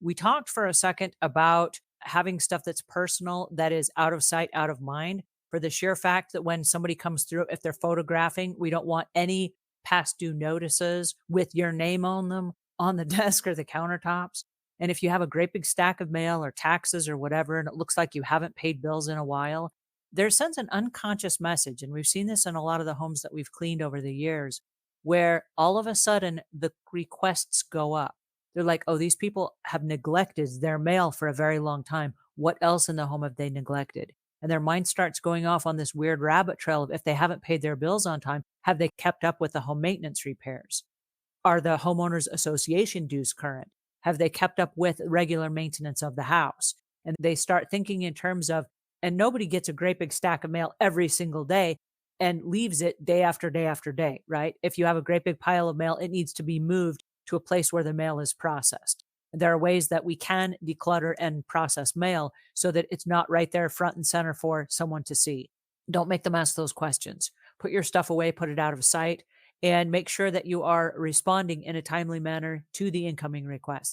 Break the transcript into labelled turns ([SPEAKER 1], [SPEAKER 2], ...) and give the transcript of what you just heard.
[SPEAKER 1] We talked for a second about having stuff that's personal, that is out of sight, out of mind, for the sheer fact that when somebody comes through, if they're photographing, we don't want any past due notices with your name on them on the desk or the countertops. And if you have a great big stack of mail or taxes or whatever, and it looks like you haven't paid bills in a while, there sends an unconscious message. And we've seen this in a lot of the homes that we've cleaned over the years, where all of a sudden the requests go up. They're like, oh, these people have neglected their mail for a very long time. What else in the home have they neglected? And their mind starts going off on this weird rabbit trail of, if they haven't paid their bills on time, have they kept up with the home maintenance repairs? Are the homeowners association dues current? Have they kept up with regular maintenance of the house? And they start thinking in terms of, and nobody gets a great big stack of mail every single day and leaves it day after day after day, right? If you have a great big pile of mail, it needs to be moved to a place where the mail is processed. There are ways that we can declutter and process mail so that it's not right there front and center for someone to see. Don't make them ask those questions. Put your stuff away, put it out of sight, and make sure that you are responding in a timely manner to the incoming requests.